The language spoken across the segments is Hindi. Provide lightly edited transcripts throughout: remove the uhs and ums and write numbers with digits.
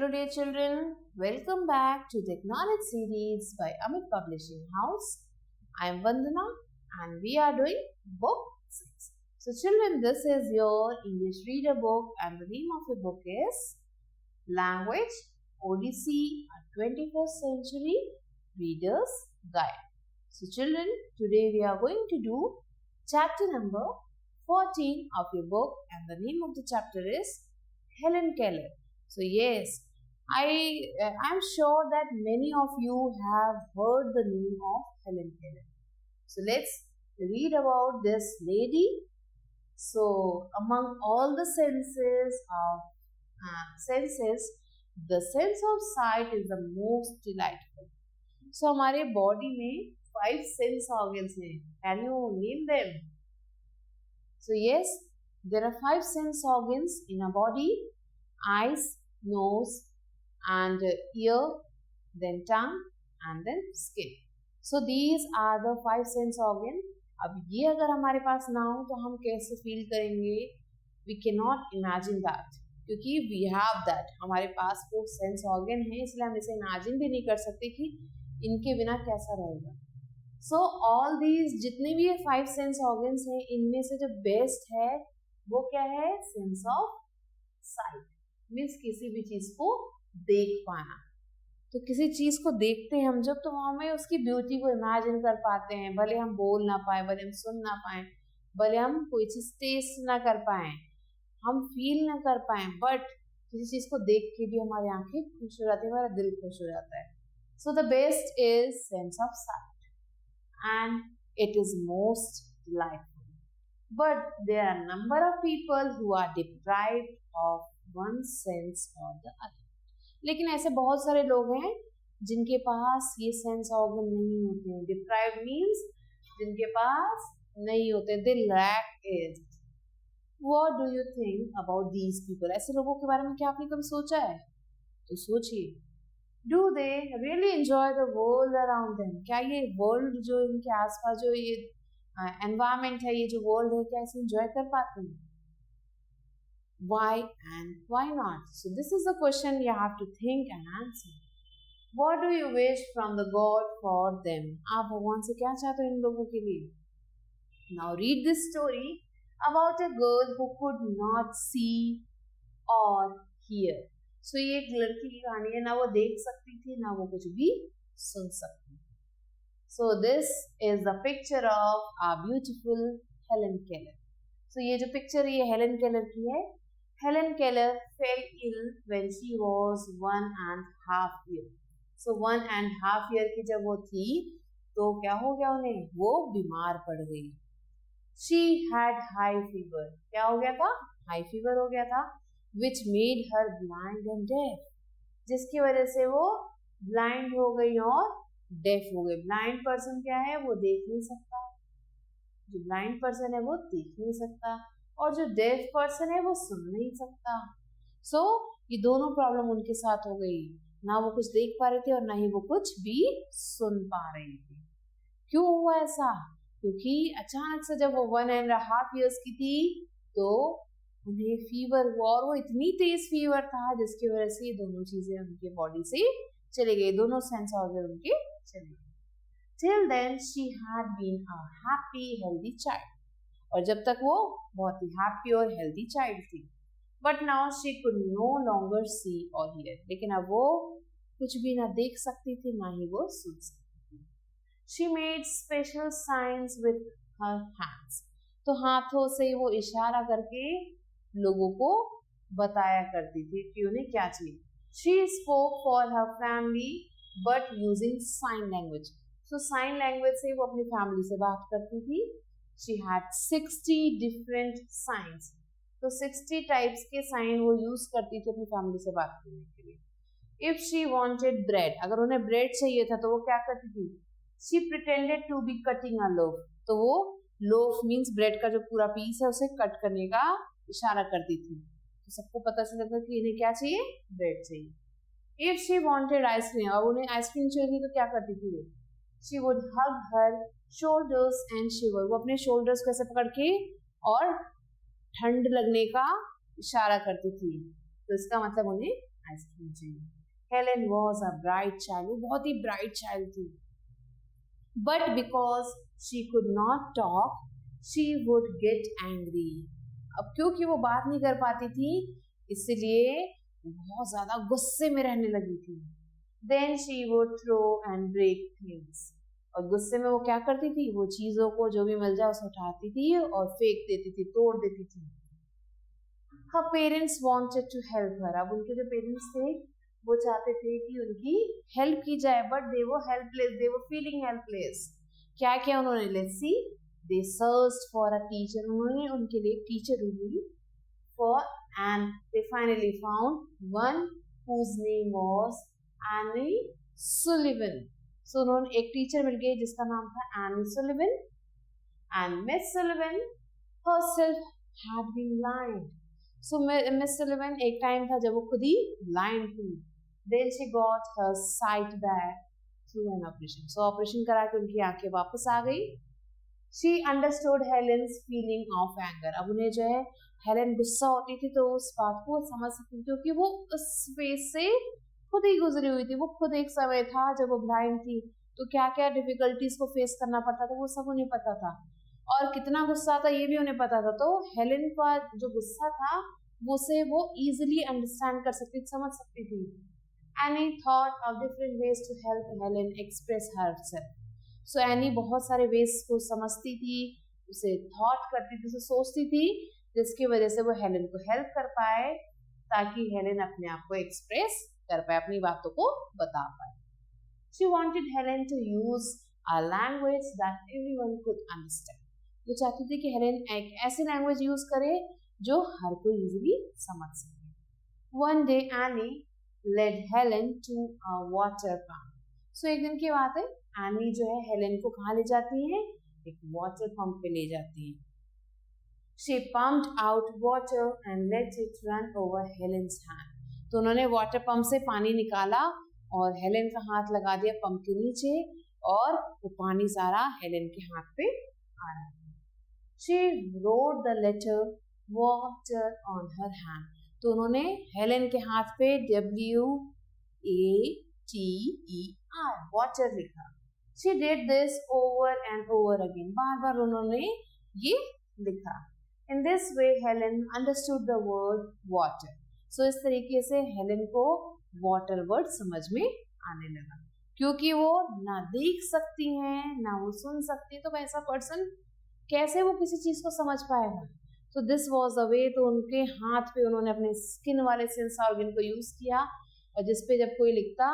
Hello dear children, welcome back to the Knowledge series by Amit Publishing House. I am Vandana and we are doing book 6. So children, this is your English reader book and the name of the book is Language Odyssey, a 21st Century Reader's Guide. So children, today we are going to do chapter number 14 of your book and the name of the chapter is Helen Keller. So yes, I'm sure that many of you have heard the name of Helen Keller. So let's read about this lady. So among all the senses, the sense of sight is the most delightful. So हमारे body में 5 sense organs हैं. Can you name them? So yes, there are 5 sense organs in our body: eyes, nose and ear, then tongue and then skin. So these are the 5 sense organ. अब ये अगर हमारे पास ना हो तो हम कैसे फील करेंगे? We cannot imagine that, क्योंकि we have that. हमारे पास वो सेंस ऑर्गन है, इसलिए हम इसे इमेजिन भी नहीं कर सकते कि इनके बिना कैसा रहेगा. So all these जितने भी ये 5 सेंस ऑर्गन्स हैं, इनमें से जो बेस्ट है वो क्या है? Sense of site. मीन्स किसी भी चीज को देख पाना. तो किसी चीज को देखते हैं हम जब, तो हमें उसकी ब्यूटी को इमेजिन कर पाते हैं. भले हम बोल ना पाए, भले हम सुन ना पाए, भले हम कोई चीज टेस्ट ना कर पाए, हम फील ना कर पाए, बट किसी चीज को देख के भी हमारी आंखें खुश हो जाती है, हमारा दिल खुश हो जाता है. So the best is sense of sight and it is most delightful. But there are number of people who are deprived of one sense or the other. लेकिन ऐसे बहुत सारे लोग हैं जिनके पास ये सेंस ऑर्गन नहीं होते हैं. डिप्राइव्ड मीन्स जिनके पास नहीं होते, they lack it. What do you think about these people? ऐसे लोगों के बारे में क्या आपने कभी सोचा है? तो सोचिए. Do they really enjoy the world around them? क्या ये वर्ल्ड जो इनके आसपास जो ये एनवायरमेंट है, ये जो वर्ल्ड है, क्या इसे एंजॉय कर पाते हैं? Why and why not? So this is the question you have to think and answer. What do you wish from the God for them? आप भगवान से क्या चाहते हो इन लोगों के लिए? Now read this story about a girl who could not see or hear. So ये एक लड़की की कहानी है, ना वो देख सकती थी ना वो कुछ भी सुन सकती थी. So this is the picture of our beautiful Helen Keller. So ये जो पिक्चर है ये हेलन केलर की है. Helen Keller fell ill when she was 1.5 years. So 1.5 years की जब वो थी तो क्या हो गया उन्हें? वो बीमार पड़ गई. She had high fever. क्या हो गया था? High fever हो गया था, which made her blind and deaf. जिसकी वजह से वो blind हो गई और deaf हो गई. Blind person क्या है? वो देख नहीं सकता. जो blind person है वो देख नहीं सकता और जो डेफ पर्सन है वो सुन नहीं सकता. सो ये दोनों प्रॉब्लम उनके साथ हो गई. ना वो कुछ देख पा रहे थे और ना ही वो कुछ भी सुन पा रही थी. क्यों हुआ ऐसा? क्योंकि अचानक से जब वो 1.5 years की थी तो उन्हें फीवर हुआ और वो इतनी तेज फीवर था जिसकी वजह से ये दोनों चीजें उनके बॉडी से चली गई, दोनों सेंस ऑर्गन उनके चले गए. Till then she had been a happy, healthy child. और जब तक वो बहुत ही हैप्पी और हेल्दी चाइल्ड थी. But now she could no longer see और हियर. लेकिन अब वो कुछ भी ना देख सकती थी ना ही वो सुन सकती थी. She made special science with her hands. तो हाथों से वो इशारा करके लोगों को बताया करती थी कि उन्हें क्या चाहिए. She spoke for her family but using sign language. So sign language से वो अपनी फैमिली से बात करती थी. She had 60 different signs. तो 60 types के साइन वो यूज करती थी अपनी फैमिली से बात करने के लिए. If she wanted bread, अगर उन्हें ब्रेड चाहिए था तो वो क्या करती थी? She pretended to be cutting a loaf. तो वो loaf means ब्रेड का जो पूरा पीस है उसे कट करने का इशारा करती थी. तो सबको पता चल जाता कि इन्हें क्या चाहिए? ब्रेड चाहिए. If she wanted ice cream, अब उन्हें आइसक्रीम चाहिए तो क्या करती थी वो? She would hug her shoulders and shiver. वो अपने shoulders को ऐसे पकड़ के और ठंड लगने का इशारा करती थी. तो इसका मतलब उन्हें आइसक्रीम चाहिए. Helen was a bright child, वो बहुत ही ब्राइट चाइल्ड थी. But because she could not talk she would get angry. अब क्योंकि वो बात नहीं कर पाती थी इसलिए बहुत ज्यादा गुस्से में रहने लगी थी. Then she would throw and break things. और गुस्से में वो क्या करती थी, वो चीजों को जो भी मिल जाए उसे उठाती थी और फेंक देती थी, तोड़ देती थी. Her parents wanted to help her. अब उनके जो पेरेंट्स थे वो चाहते थे कि उनकी हेल्प की जाए, बट दे वो हेल्पलेस, दे वो फीलिंग हेल्पलेस. क्या क्या उन्होंने, let's see, they searched for a teacher. उन्होंने उनके लिए टीचर ढूंढी for, and they finally found one whose name was Annie Sullivan. So उन्होंने एक टीचर मिल गई जिसका नाम था Annie Sullivan. And Miss Sullivan herself had been blind. So Miss Sullivan एक टाइम था जब वो खुद ही blind थी. Then she got her sight back through an operation. So operation करा के उनकी आंखें वापस आ गई. She understood Helen's feeling of anger. अब उन्हें जो है हेलेन गुस्सा होती थी तो उस बात को समझ सकती थी क्योंकि वो उस फेज से खुद ही गुजरी हुई थी. वो खुद एक समय था जब वो ब्लाइंड थी तो क्या क्या डिफिकल्टीज को फेस करना पड़ता था वो सब उन्हें पता था, और कितना गुस्सा था ये भी उन्हें पता था. तो हेलेन का जो गुस्सा था वो से वो इजीली अंडरस्टैंड कर सकती, समझ सकती थी. Annie thought of different ways to help Helen express herself. So Annie बहुत सारे वेज को समझती थी, उसे थॉट करती थी, उसे सोचती थी जिसकी वजह से वो हेलेन को हेल्प कर पाए ताकि हेलेन अपने आप को एक्सप्रेस कर पाए, अपनी बातों को बता पाए. She wanted Helen to use a language that everyone could understand. वो चाहती थी कि हेलेन एक ऐसी लैंग्वेज यूज करे जो हर कोई इजीली समझ सके. One day Annie led Helen to a water pump. So एक दिन की बात है, एनी जो है हेलेन को कहाँ ले जाती है, एक वाटर पंप पे ले जाती है. She pumped out water and let it run over Helen's hand. तो उन्होंने वाटर पंप से पानी निकाला और हेलेन का हाथ लगा दिया पंप के नीचे और वो पानी सारा हेलेन के हाथ पे आ रहा है. She wrote the letter water on her hand. तो उन्होंने हेलेन के हाथ पे WATER water लिखा. She did this over and over again. बार बार उन्होंने ये लिखा. In this way Helen understood the word water. So इस तरीके से हेलेन को water word समझ में आने लगा. क्योंकि वो ना देख सकती हैं ना वो सुन सकती है तो वैसा पर्सन कैसे वो किसी चीज को समझ पाएगा. So this was the way. तो उनके हाथ पे उन्होंने अपने स्किन वाले सेंस ऑर्गन को यूज किया और जिसपे जब कोई लिखता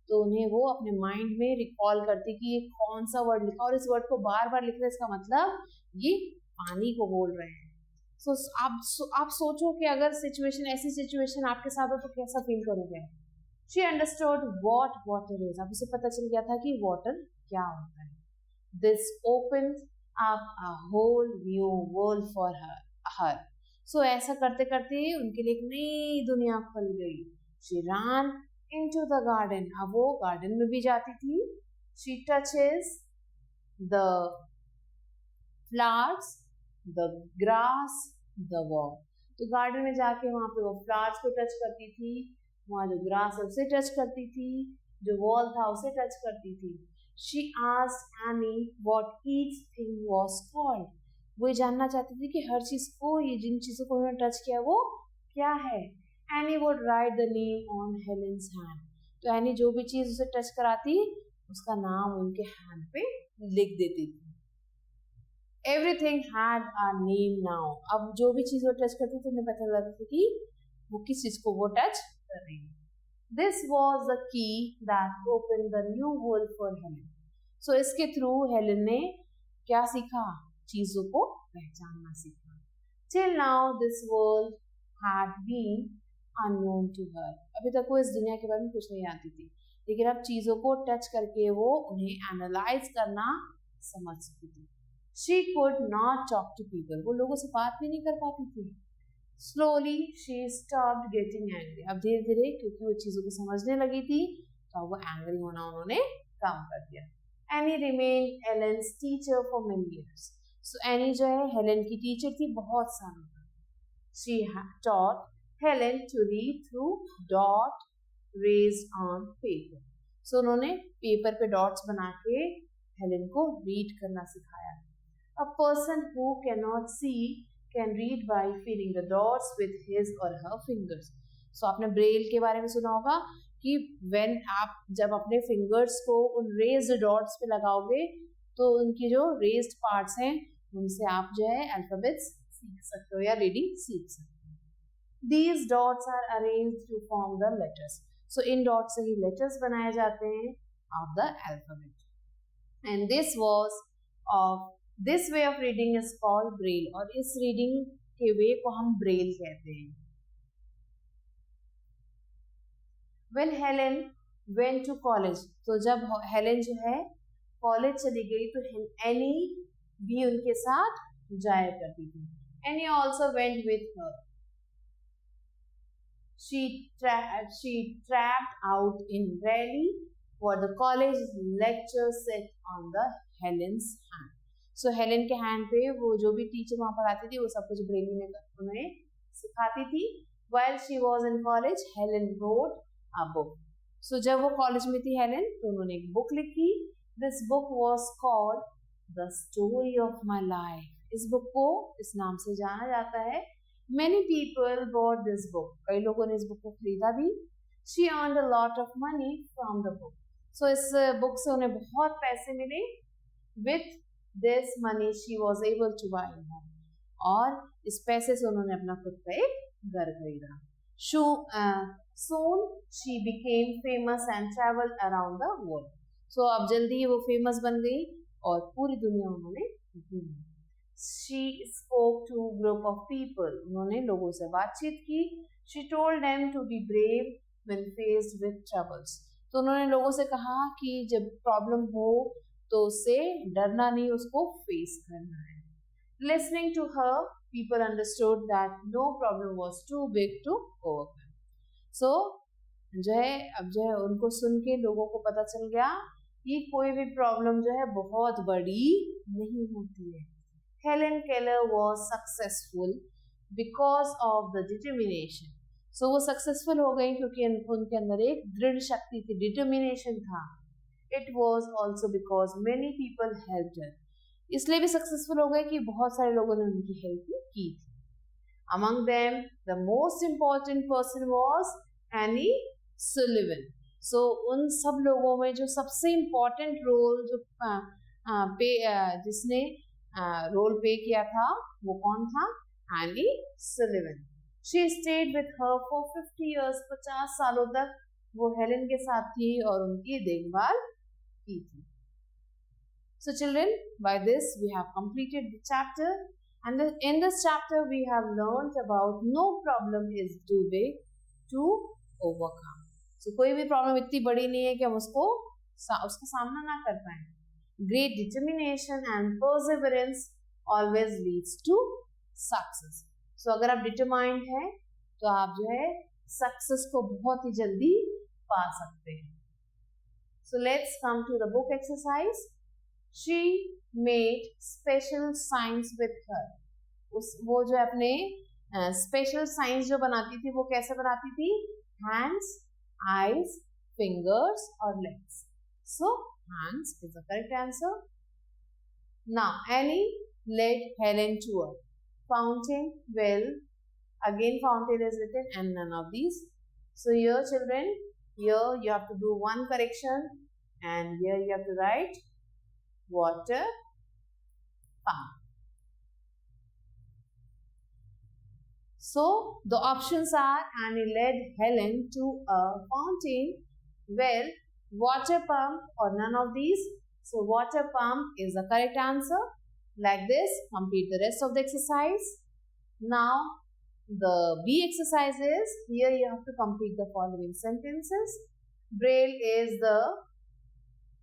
तो उन्हें वो अपने माइंड में रिकॉल करती कि ये कौन सा वर्ड लिखा और इस वर्ड को बार बार लिख रहे, इसका मतलब ये पानी को बोल रहे हैं. So आप सोचो कि अगर सिचुएशन, ऐसी सिचुएशन आपके साथ हो तो कैसा फील करोगे. She understood what water is. अब उसे पता चल गया था कि वाटर क्या होता है. This opened up a whole new world for her. So ऐसा करते करते उनके लिए एक नई दुनिया खुल गई. She ran into the garden. अब वो गार्डन में भी जाती थी. She touches the flowers, the grass, the wall. तो गार्डन में जाके वहाँ पे वो फ्लावर्स को टच करती थी, वहाँ जो ग्रास है उसे टच करती थी, जो वॉल था उसे टच करती थी. She asked Annie what each thing was called. वो जानना चाहती थी कि हर चीज को, ये जिन चीजों को उन्होंने टच किया वो क्या है. Annie would write the name on Helen's hand. तो एनी जो भी चीज उसे टच कराती उसका नाम उनके हैंड पे लिख देती थी. Everything had a name now. अब जो भी चीज वो टच करती थी उन्हें पता लगता था कि वो किस चीज को वो टच कर रही है. This was the key that opened the new world for Helen. So इसके थ्रू हेलेन ने क्या सीखा, चीजों को पहचानना सीखा. Till now this world had been unknown to her. अभी तक वो इस दुनिया के बारे में कुछ नहीं जानती थी, लेकिन अब चीजों को टच करके वो उन्हें एनालाइज करना समझ सकती थी. She could not talk to people. वो लोगों से बात भी नहीं कर पाती थी. Slowly she stopped getting angry. अब धीरे धीरे क्योंकि वो चीजों को समझने लगी थी तो वो एंग्री होना उन्होंने कम कर दिया. Annie remained Helen's teacher for many years. So Annie जो है हेलेन की टीचर थी बहुत सालों तक. She taught Helen to read through dot raised on paper. So उन्होंने पेपर पे डॉट्स बना के हेलेन को रीड करना सिखाया. A person who cannot see can read by feeling the dots with his or her fingers. So आपने ब्रेल के बारे में सुना होगा कि when आप जब अपने फिंगर्स को उन रेज्ड डॉट्स पे लगाओगे तो उनकी जो रेज्ड पार्ट्स हैं उनसे आप जो है अल्फाबेट्स सीख सकते हो या रीडिंग सीख सकते हो. These dots are arranged to form the letters. So in dot से ही लेटर्स बनाए जाते हैं of the alphabet. And this way of reading is called braille. और इस रीडिंग के वे को हम ब्रेल कहते हैं. When Helen went to college, तो जब हेलेन जो है कॉलेज चली गई तो एनी भी उनके साथ जाया करती थी. Annie also went with her. She trapped out in Raleigh for the college lecture set on the Helen's hand. So Helen के हैंड पे वो जो भी टीचर वहाँ पर आती थी वो सब कुछ ब्रेल में उन्हें सिखाती थी. While she was in college, Helen wrote a book. So जब वो कॉलेज में थी हेलेन तो उन्होंने एक बुक लिखी. This book was called The Story of My Life. इस बुक को इस नाम से जाना जाता है. Many people bought this book. कई लोगों ने इस बुक को खरीदा भी. She earned a lot of money from the book. So इस बुक से उन्हें बहुत पैसे मिले. With this money she was able to buy a home. और इस पैसे से उन्होंने अपना खुद का एक घर खरीदा. Soon she became famous and traveled around the world. So अब जल्दी वो फेमस बन गई और पूरी दुनिया उन्होंने घूमी. She spoke to a group of people. उन्होंने लोगों से बातचीत की. She told them to be brave when faced with troubles. तो उन्होंने लोगों से कहा कि जब प्रॉब्लम हो तो उससे डरना नहीं, उसको फेस करना है. Listening to her, people understood that no problem was too big to overcome. So जो है अब जो है उनको सुन के लोगों को पता चल गया कि कोई भी प्रॉब्लम जो है बहुत बड़ी नहीं होती है. Helen Keller was successful because of the determination. So वो successful हो गई क्योंकि उनके अंदर एक दृढ़ शक्ति थी, determination था. It was also because many people helped her. इसलिए भी successful हो गई कि बहुत सारे लोगों ने उनकी help की थी. Among them, the most important person was Annie Sullivan. So उन सब लोगों में जो सबसे important role जो जिसने रोल पे किया था वो कौन था? Any Sullivan. She stayed with her for 50 years. 50 सालों तक वो हेलेन के साथ थी और उनकी देखभाल की थी. So children, by this we have completed the chapter, and in this chapter we have learned about no problem is too big to overcome. So कोई भी प्रॉब्लम इतनी बड़ी नहीं है कि हम उसका सामना ना कर पाए. Great determination and perseverance always leads to success. So अगर आप determined हैं तो आप जो है success को बहुत ही जल्दी पा सकते हैं. So let's come to the book exercise. She made special signs with her. वो जो अपने special signs जो बनाती थी वो कैसे बनाती थी? Hands, eyes, fingers और legs. So hands is the correct answer. Now Annie led Helen to a fountain. Well, again fountain is written and none of these. So here children, here you have to do one correction and here you have to write water pump. So the options are Annie led Helen to a fountain, well, water pump or none of these. So water pump is the correct answer. Like this, complete the rest of the exercise. Now the B exercise is, here you have to complete the following sentences. Braille is the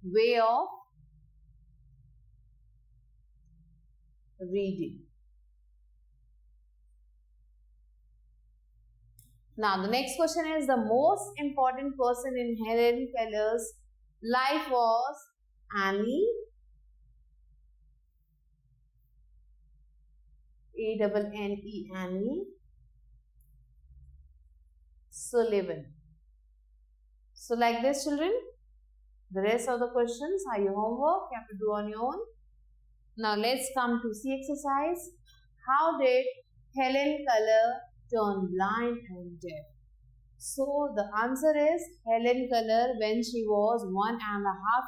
way of reading. Now the next question is, the most important person in Helen Keller's life was Annie Annie Sullivan. So like this, children, the rest of the questions are your homework. You have to do on your own. Now let's come to C exercise. How did Helen Keller turn blind and deaf? So the answer is Helen Keller, when she was 1.5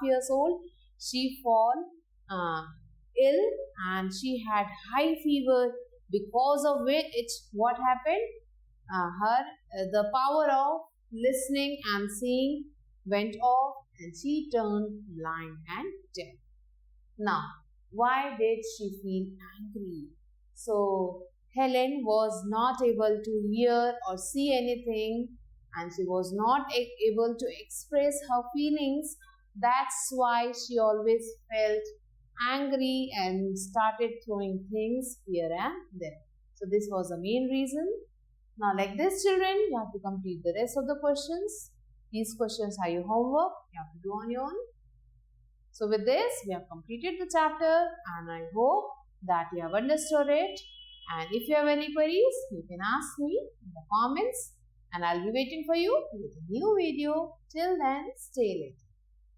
years old, she fall ill and she had high fever, because of which what happened? The power of listening and seeing went off and she turned blind and deaf. Now, why did she feel angry? So, Helen was not able to hear or see anything and she was not able to express her feelings. That's why she always felt angry and started throwing things here and there. So, this was the main reason. Now, like this, children, you have to complete the rest of the questions. These questions are your homework. You have to do on your own. So with this, we have completed the chapter and I hope that you have understood it. And if you have any queries, you can ask me in the comments and I'll be waiting for you with a new video. Till then, stay late.